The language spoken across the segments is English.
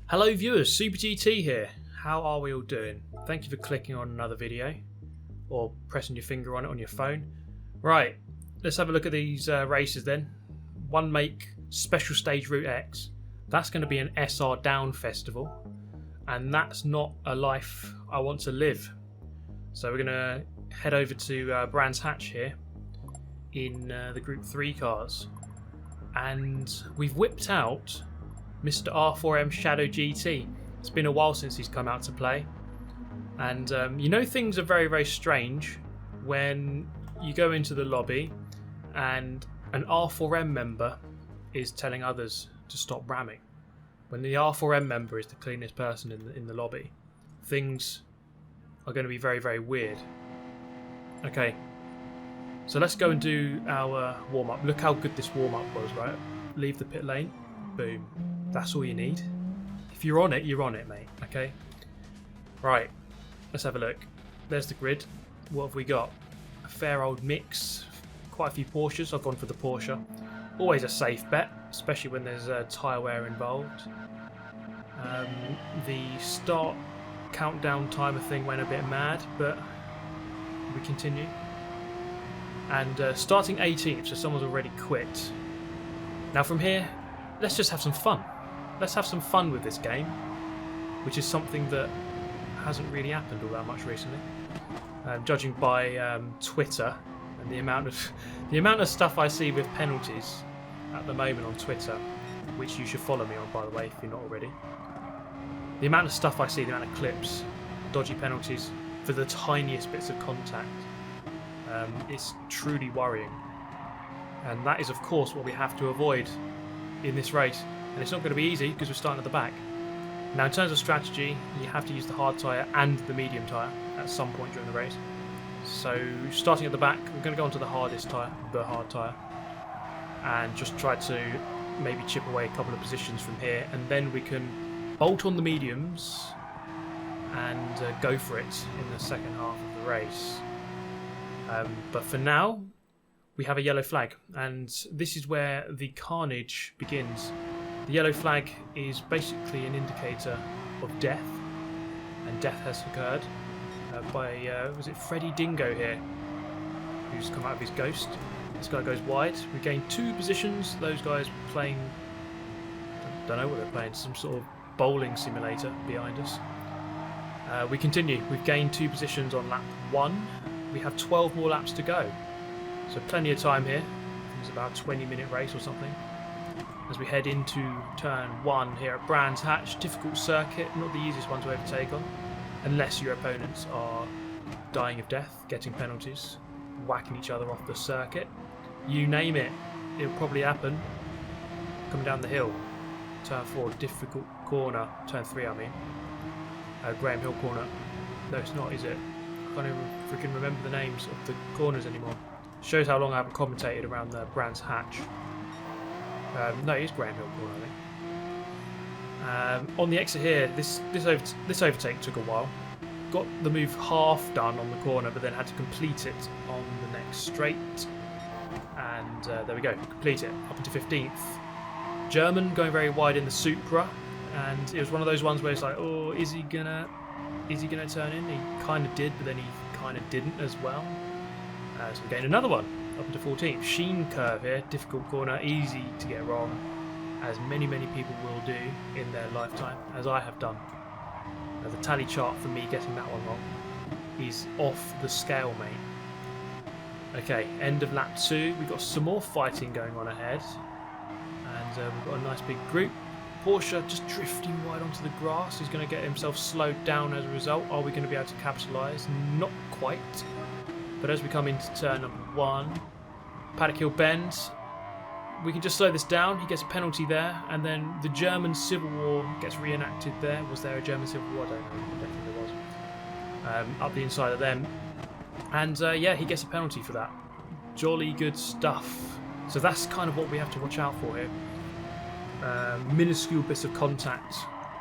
Hello viewers, Super GT here. How are we all doing? Thank you for clicking on another video or pressing your finger on it on your phone. Right, let's have a look at these races then. One make Special Stage Route X. That's going to be an SR Down festival, and that's not a life I want to live. So we're going to head over to Brands Hatch here in the Group 3 cars, and we've whipped out Mr. R4M Shadow GT. It's been a while since he's come out to play, and you know, things are very, very strange when you go into the lobby and an R4M member is telling others to stop ramming. When the R4M member is the cleanest person in the lobby, things are going to be very, very weird. Okay, so let's go and do our warm-up. Look how good this warm-up was, right? Leave the pit lane. Boom. That's all you need. If you're on it, you're on it, mate. Okay? Right. Let's have a look. There's the grid. What have we got? A fair old mix. Quite a few Porsches. I've gone for the Porsche. Always a safe bet, especially when there's tyre wear involved. The start countdown timer thing went a bit mad, but we continue. And starting 18th, so someone's already quit. Now from here, let's just have some fun. Let's have some fun with this game, which is something that hasn't really happened all that much recently. Judging by Twitter and the amount of stuff I see with penalties at the moment on Twitter, which you should follow me on, by the way, if you're not already. The amount of stuff I see, the amount of clips, dodgy penalties for the tiniest bits of contact, it's truly worrying. And that is, of course, what we have to avoid in this race. And it's not going to be easy because we're starting at the back. Now, in terms of strategy, you have to use the hard tyre and the medium tyre at some point during the race. So, starting at the back, we're going to go onto the hardest tyre, the hard tyre, and just try to maybe chip away a couple of positions from here, and then we can bolt on the mediums and go for it in the second half of the race. But for now, we have a yellow flag, and this is where the carnage begins. The yellow flag is basically an indicator of death, and death has occurred by, was it Freddy Dingo here, who's come out of his ghost. This guy goes wide. We gain 2 positions. Those guys playing, don't know what they're playing, some sort of bowling simulator behind us. We continue. We've gained 2 positions on lap 1. We have 12 more laps to go. So plenty of time here. It's about a 20-minute race or something. As we head into turn 1 here at Brands Hatch. Difficult circuit, not the easiest one to overtake on, unless your opponents are dying of death, getting penalties, whacking each other off the circuit. You name it, it'll probably happen. Coming down the hill. Turn 4, difficult corner. Turn 3, I mean. Graham Hill corner. No, it's not, is it? I can't even freaking remember the names of the corners anymore. Shows how long I haven't commentated around the Brands Hatch. No, it is Graham Hill corner, I think. On the exit here, this overtake took a while. Got the move half done on the corner, but then had to complete it on the next straight. And there we go, complete it up into 15th. German going very wide in the Supra, and it was one of those ones where it's like, oh, is he gonna turn in? He kind of did, but then he kind of didn't as well. So we gained another one up into 14th. Sheen curve here, difficult corner, easy to get wrong, as many people will do in their lifetime, as I have done. Now, the tally chart for me getting that one wrong is off the scale, mate. Okay, end of lap 2. We've got some more fighting going on ahead, and we've got a nice big group. Porsche just drifting wide onto the grass. He's going to get himself slowed down as a result. Are we going to be able to capitalise? Not quite. But as we come into turn number 1, Paddock Hill bend, we can just slow this down. He gets a penalty there, and then the German Civil War gets reenacted there. Was there a German Civil War? I don't know. I don't think there was. Up the inside of them. And yeah, he gets a penalty for that. Jolly good stuff. So that's kind of what we have to watch out for here. Minuscule bits of contact.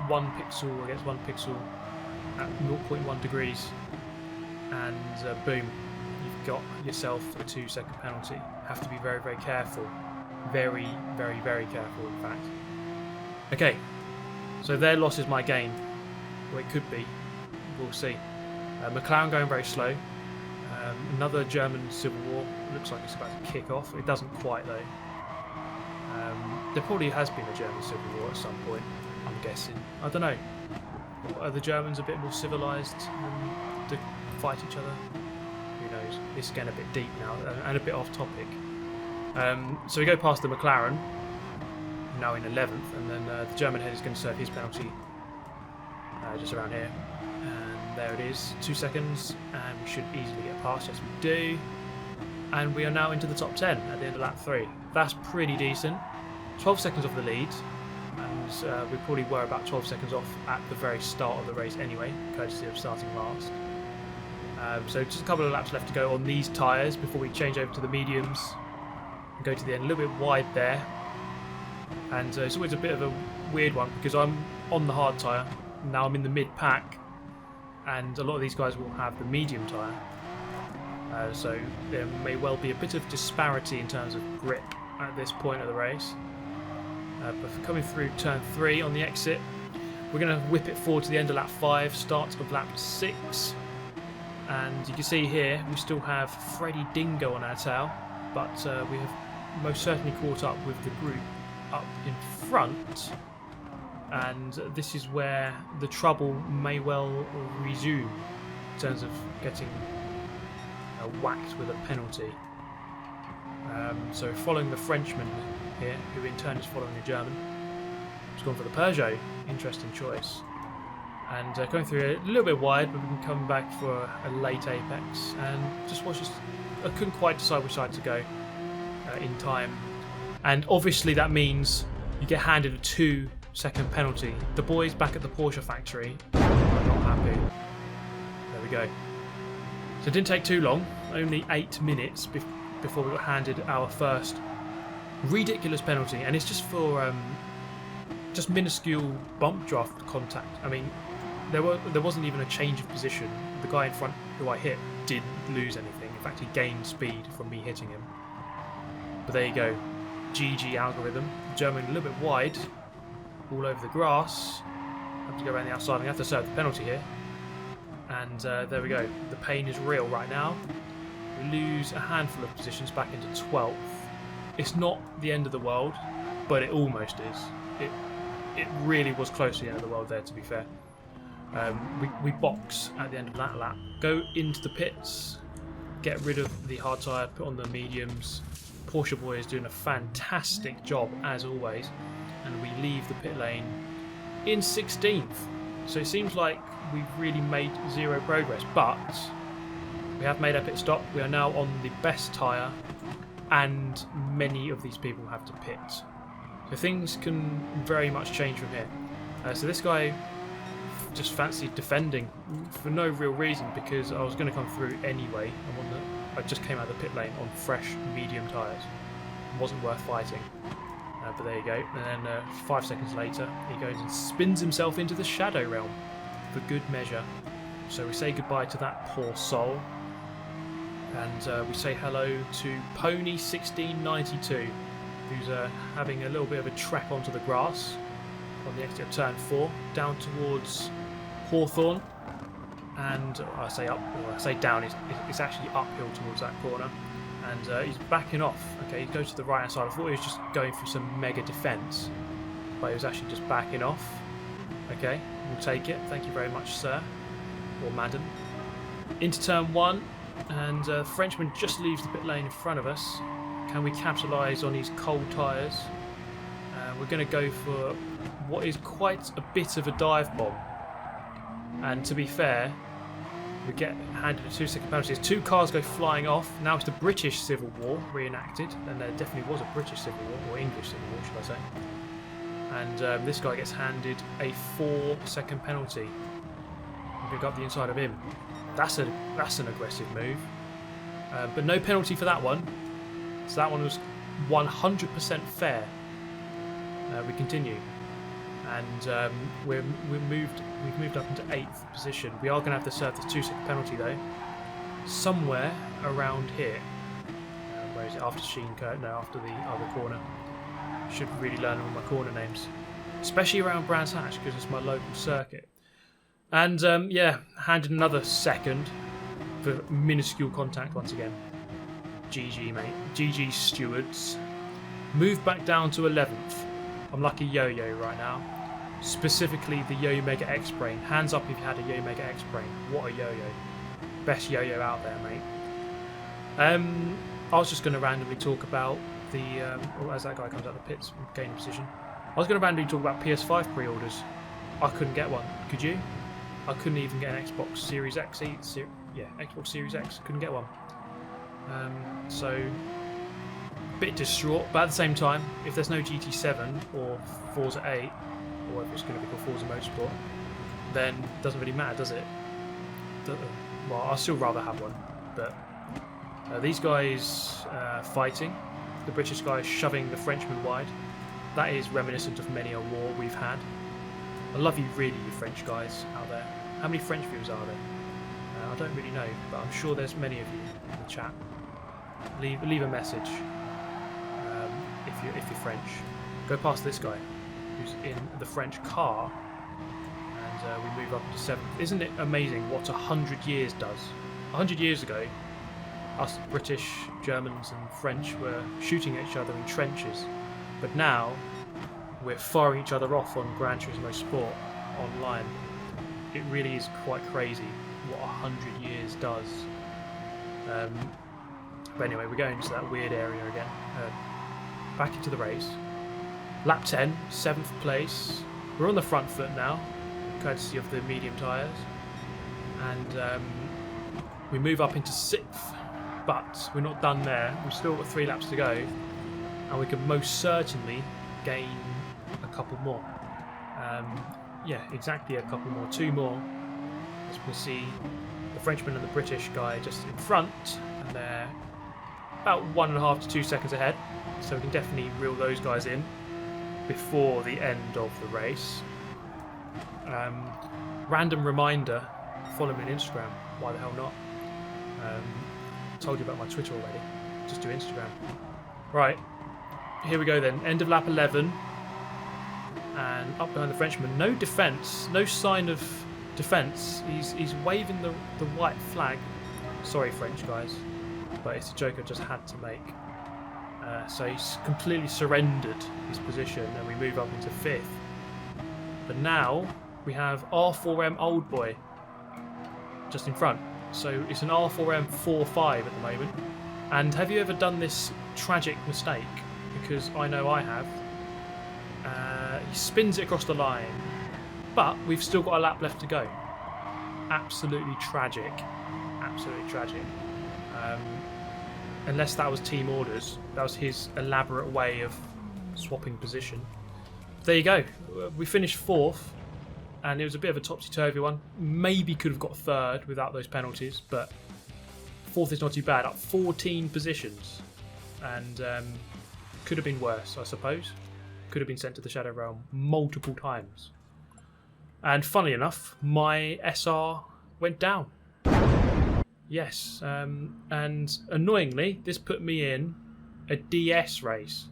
1 pixel against 1 pixel at 0.1 degrees. And boom. You've got yourself a 2-second penalty. Have to be very, very careful. Very, very, very careful, in fact. Okay, So their loss is my gain. Well, it could be. We'll see. McLaren going very slow. Another German civil war. Looks like it's about to kick off. It doesn't quite though. There probably has been a German civil war at some point, I'm guessing. I don't know. Are the Germans a bit more civilised to fight each other? Who knows? It's getting a bit deep now and a bit off topic. So we go past the McLaren, now in 11th, and then the German head is going to serve his penalty just around here. And there it is, 2 seconds, and we should easily get past. Yes, we do. And we are now into the top 10 at the end of lap 3. That's pretty decent. 12 seconds off the lead, and we probably were about 12 seconds off at the very start of the race anyway, courtesy of starting last. So just a couple of laps left to go on these tyres before we change over to the mediums and go to the end. A little bit wide there, and it's always a bit of a weird one because I'm on the hard tyre, now I'm in the mid-pack, and a lot of these guys will have the medium tyre. So there may well be a bit of disparity in terms of grip at this point of the race. But for coming through turn 3 on the exit, we're going to whip it forward to the end of lap 5, start of lap 6. And you can see here we still have Freddy Dingo on our tail, but we have most certainly caught up with the group up in front. And this is where the trouble may well resume in terms of getting whacked with a penalty. So following the Frenchman here, who in turn is following the German. He's gone for the Peugeot. Interesting choice. And going through a little bit wide, but we can come back for a late apex. And just watch this. I couldn't quite decide which side to go in time. And obviously that means you get handed a 2-second penalty. The boys back at the Porsche factory are not happy. There we go. So it didn't take too long. Only 8 minutes before we got handed our first ridiculous penalty, and it's just for just minuscule bump draft contact. I mean, there wasn't even a change of position. The guy in front who I hit didn't lose anything. In fact, he gained speed from me hitting him. But there you go, GG algorithm. German a little bit wide, all over the grass. Have to go around the outside. We have to serve the penalty here, and there we go. The pain is real right now. We lose a handful of positions back into 12th. It's not the end of the world, but it almost is. It really was close to the end of the world there, to be fair. We box at the end of that lap, go into the pits, get rid of the hard tyre, put on the mediums. Porsche boy is doing a fantastic job as always, and we leave the pit lane in 16th. So it seems like we've really made zero progress, but we have made our pit stop. We are now on the best tyre, and many of these people have to pit. So things can very much change from here. So this guy just fancied defending for no real reason, because I was going to come through anyway. I just came out of the pit lane on fresh medium tyres. It wasn't worth fighting. But there you go. And then 5 seconds later, he goes and spins himself into the Shadow Realm for good measure. So we say goodbye to that poor soul. And we say hello to Pony1692, who's having a little bit of a trek onto the grass on the exit of turn 4, down towards Hawthorne. And I say up, or I say down, it's actually uphill towards that corner. And he's backing off. Okay, he goes to the right hand side. I thought he was just going for some mega defence, but he was actually just backing off. Okay, we'll take it. Thank you very much, sir. Or madam. Into turn 1. And the Frenchman just leaves the pit lane in front of us. Can we capitalise on his cold tyres? We're going to go for what is quite a bit of a dive bomb. And to be fair, we get handed a 2-second penalty. As 2 cars go flying off. Now it's the British Civil War reenacted, and there definitely was a British Civil War, or English Civil War, should I say. And this guy gets handed a 4-second penalty. We're going to go up the inside of him. That's an aggressive move, but no penalty for that one. So that one was 100% fair. We continue, and we've moved up into 8th position. We are going to have to serve the 2-second penalty though, somewhere around here. After Sheen Kurt? No, after the other corner. Should really learn all my corner names. especially around Brands Hatch because it's my local circuit. And yeah, handed another second for minuscule contact once again. GG, mate. GG, stewards. Moved back down to 11th. I'm like a yo-yo right now. Specifically the Yo Mega X Brain. Hands up if you had a Yo Mega X Brain. What a yo-yo. Best yo-yo out there, mate. I was just going to randomly talk about the... as that guy comes out of the pits and gaining position. I was going to randomly talk about PS5 pre-orders. I couldn't get one. Could you? I couldn't even get an Xbox Series X. Xbox Series X. Couldn't get one. So, a bit distraught. But at the same time, if there's no GT7 or Forza 8, or if it's going to be called Forza Motorsport, then it doesn't really matter, does it? Well, I'd still rather have one. But these guys fighting. The British guy shoving the Frenchman wide. That is reminiscent of many a war we've had. I love you really, you French guys out there. How many French viewers are there? I don't really know, but I'm sure there's many of you in the chat. Leave a message if you're French. Go past this guy who's in the French car, and we move up to 7th. Isn't it amazing what 100 years does? 100 years ago, us British, Germans and French were shooting at each other in trenches, but now we're firing each other off on Gran Turismo Sport online. It really is quite crazy what 100 years does. But anyway, we're going into that weird area again. Back into the race. Lap 10, 7th place. We're on the front foot now, courtesy of the medium tyres. And we move up into 6th, but we're not done there. We've still got 3 laps to go, and we can most certainly gain a couple more. Yeah, exactly a couple more. 2 more. As we can see, the Frenchman and the British guy just in front, and they're about 1.5 to 2 seconds ahead. So we can definitely reel those guys in before the end of the race. Random reminder, follow me on Instagram. Why the hell not? I told you about my Twitter already. Just do Instagram. Right, here we go then. End of lap 11. And up behind the Frenchman, no defence, no sign of defence. He's waving the white flag. Sorry, French guys, but it's a joke I just had to make. So he's completely surrendered his position, and we move up into 5th. But now we have R4M Old Boy just in front. So it's an R4M 4.5 at the moment. And have you ever done this tragic mistake? Because I know I have. He spins it across the line, but we've still got a lap left to go. Absolutely tragic. Absolutely tragic. Unless that was team orders. That was his elaborate way of swapping position. There you go. We finished 4th, and it was a bit of a topsy-turvy one. Maybe could have got 3rd without those penalties, but 4th is not too bad. Up 14 positions, and could have been worse, I suppose. Could have been sent to the Shadow Realm multiple times. And funnily enough, my SR went down. Yes, and annoyingly, this put me in a DS race.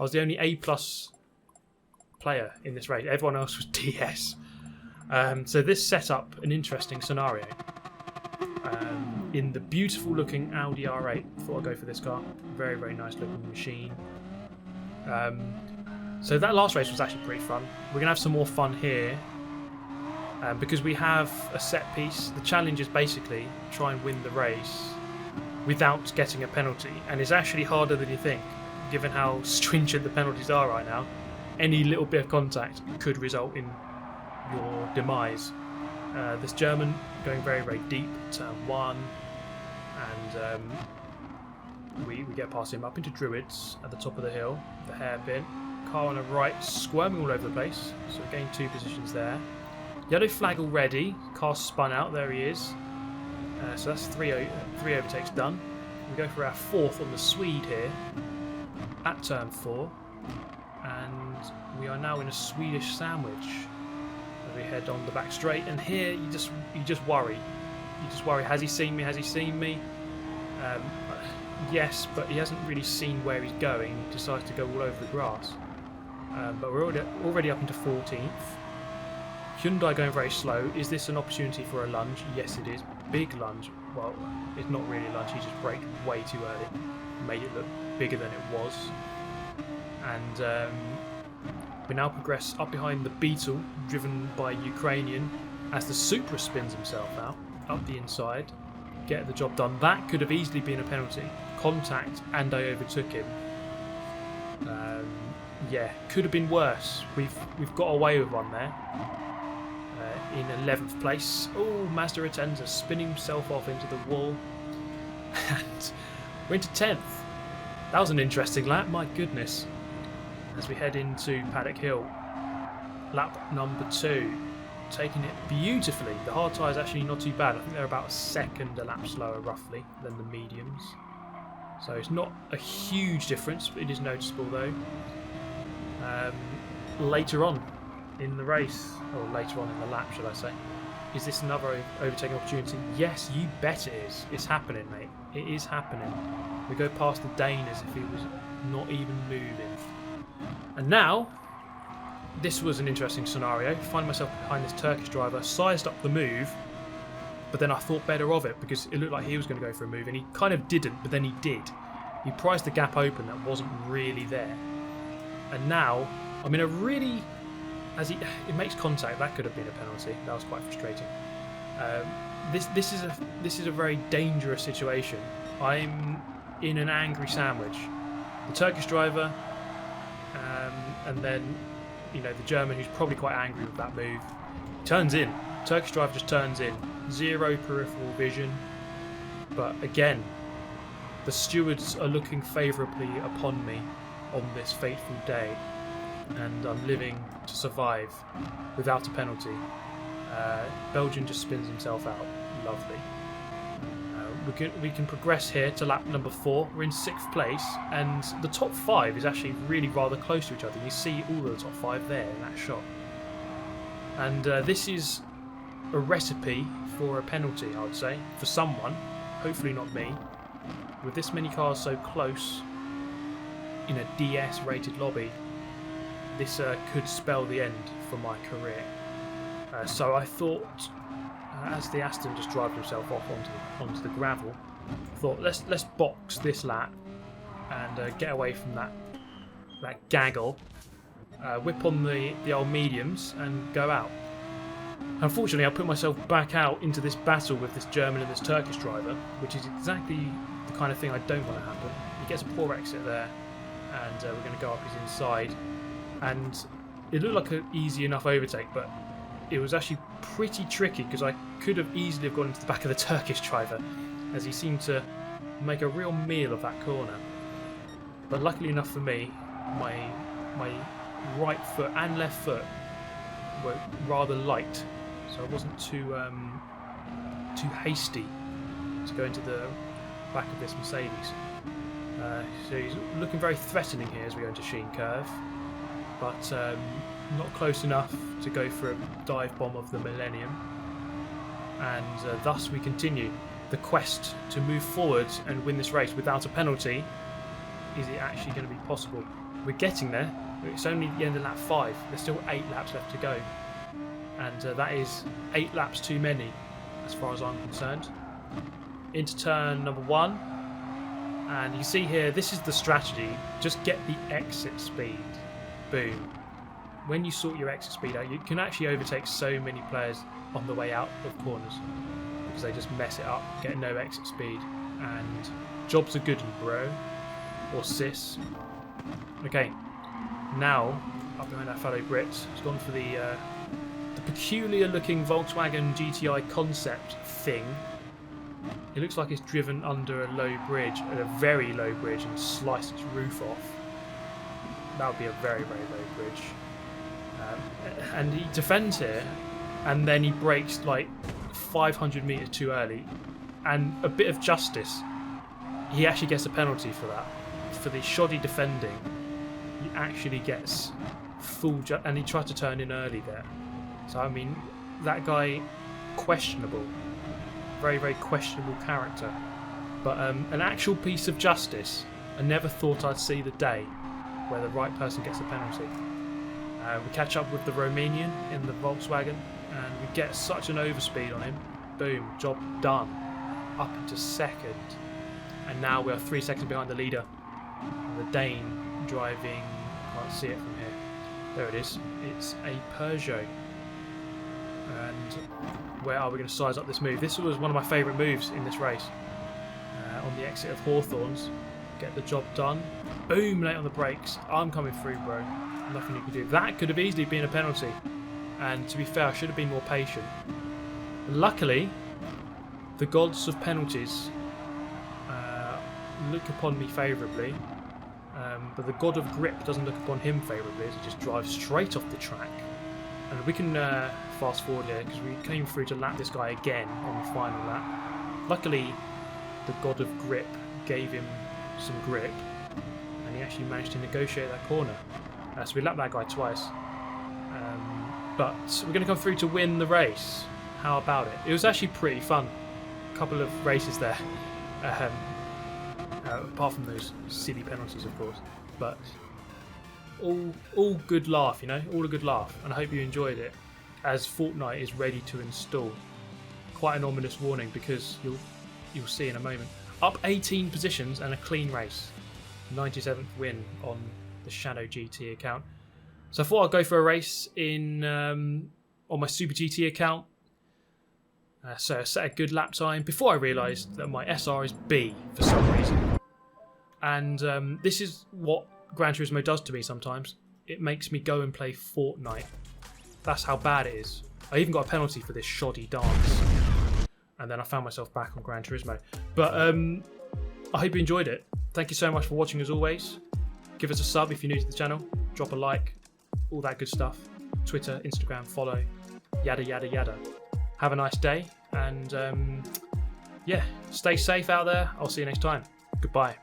I was the only A+ player in this race. Everyone else was DS. So this set up an interesting scenario. In the beautiful looking Audi R8, thought I'd go for this car. Very, very nice looking machine. So that last race was actually pretty fun. We're going to have some more fun here. Because we have a set piece. The challenge is basically try and win the race without getting a penalty. And it's actually harder than you think, given how stringent the penalties are right now. Any little bit of contact could result in your demise. This German going very, very deep, turn 1. And we get past him up into Druids at the top of the hill, the hairpin. Car on the right squirming all over the place, so we gained 2 positions there. Yellow flag already, car spun out, there he is. So that's 3 overtakes done. We go for our 4th on the Swede here at turn 4, and we are now in a Swedish sandwich as we head on the back straight. And here you just worry. You just worry. Has he seen me? Has he seen me? Yes, but he hasn't really seen where he's going. He decides to go all over the grass. but we're already up into 14th. Hyundai going very slow. Is this an opportunity for a lunge? Yes, it is. Big lunge. Well, it's not really a lunge. He just braked way too early. Made it look bigger than it was. And we now progress up behind the Beetle, driven by Ukrainian, as the Supra spins himself out, up the inside. Get the job done. That could have easily been a penalty. Contact, and I overtook him. Yeah, could have been worse. We've got away with one there. In 11th place. Oh, Mazda Atenza spinning himself off into the wall. And we're into 10th. That was an interesting lap, my goodness. As we head into Paddock Hill. Lap number 2. Taking it beautifully. The hard tyre is actually not too bad. I think they're about a second a lap slower, roughly, than the mediums. So it's not a huge difference, but it is noticeable though. Later on in the race, or later on in the lap, should I say, is this another overtaking opportunity? Yes, you bet it is. It's happening, mate. It is happening. We go past the Dane as if he was not even moving. And now, this was an interesting scenario. Find myself behind this Turkish driver, sized up the move, but then I thought better of it because it looked like he was going to go for a move, and he kind of didn't, but then he did. He prized the gap open that wasn't really there. And now, I'm in a really... it makes contact. That could have been a penalty. That was quite frustrating. This is a very dangerous situation. I'm in an angry sandwich. The Turkish driver, and then the German, who's probably quite angry with that move, turns in. Turkish driver just turns in. Zero peripheral vision. But again, the stewards are looking favourably upon me on this fateful day, and I'm living to survive without a penalty. Belgian just spins himself out. Lovely. We can progress here to lap number 4. We're in 6th place, and the top 5 is actually really rather close to each other. You see all of the top 5 there in that shot. And this is a recipe for a penalty, I would say, for someone. Hopefully not me. With this many cars so close in a DS rated lobby, this could spell the end for my career. So I thought, as the Aston just drove himself off onto the gravel, I thought let's box this lap and get away from that gaggle, whip on the old mediums and go out. Unfortunately, I put myself back out into this battle with this German and this Turkish driver, which is exactly the kind of thing I don't want to happen. He gets a poor exit there, and we're going to go up his inside. And it looked like an easy enough overtake, but it was actually pretty tricky because I could have easily gone into the back of the Turkish driver, as he seemed to make a real meal of that corner. But luckily enough for me, my right foot and left foot were rather light, so I wasn't too hasty to go into the back of this Mercedes. So he's looking very threatening here as we go into Sheen Curve, but not close enough to go for a dive bomb of the Millennium. And thus we continue the quest to move forward and win this race without a penalty. Is it actually going to be possible? We're getting there. It's only the end of lap 5. There's still 8 laps left to go, and that is 8 laps too many as far as I'm concerned. Into turn number 1, and you see here, this is the strategy. Just get the exit speed. Boom. When you sort your exit speed out, you can actually overtake so many players on the way out of corners because they just mess it up, get no exit speed, and jobs are good, bro, or sis. Okay, now up behind our fellow Brits, he's gone for the peculiar looking Volkswagen GTI concept thing. It looks like it's driven under a low bridge, at a very low bridge, and sliced its roof off. That would be a very, very low bridge. And he defends here, and then he brakes like 500 metres too early, and a bit of justice. He actually gets a penalty for that. For the shoddy defending, he actually gets full and he tried to turn in early there. So I mean, that guy, questionable. Very, very questionable character. But an actual piece of justice. I never thought I'd see the day where the right person gets a penalty. We catch up with the Romanian in the Volkswagen, and we get such an overspeed on him. Boom, job done. Up into second, and now we are 3 seconds behind the leader. The Dane driving, can't see it from here. There it is. It's a Peugeot. And where are we going to size up this move? This was one of my favourite moves in this race. On the exit of Hawthorns, get the job done. Boom, late on the brakes. I'm coming through, bro. Nothing you can do. That could have easily been a penalty. And to be fair, I should have been more patient. Luckily, the gods of penalties look upon me favourably. But the god of grip doesn't look upon him favourably as he just drives straight off the track. And we can fast forward here because we came through to lap this guy again on the final lap. Luckily, the god of grip gave him some grip and he actually managed to negotiate that corner. So we lapped that guy twice. But we're going to come through to win the race. How about it? It was actually pretty fun. A couple of races there. Apart from those silly penalties, of course. But all good laugh, you know? All a good laugh. And I hope you enjoyed it. As Fortnite is ready to install. Quite an ominous warning because you'll see in a moment. Up 18 positions and a clean race. 97th win on the Shadow GT account. So I thought I'd go for a race in on my Super GT account. So I set a good lap time before I realised that my SR is B for some reason. And this is what Gran Turismo does to me sometimes. It makes me go and play Fortnite. That's how bad it is. I even got a penalty for this shoddy dance. And then I found myself back on Gran Turismo. But I hope you enjoyed it. Thank you so much for watching as always. Give us a sub if you're new to the channel. Drop a like. All that good stuff. Twitter, Instagram, follow. Yada, yada, yada. Have a nice day. And yeah, stay safe out there. I'll see you next time. Goodbye.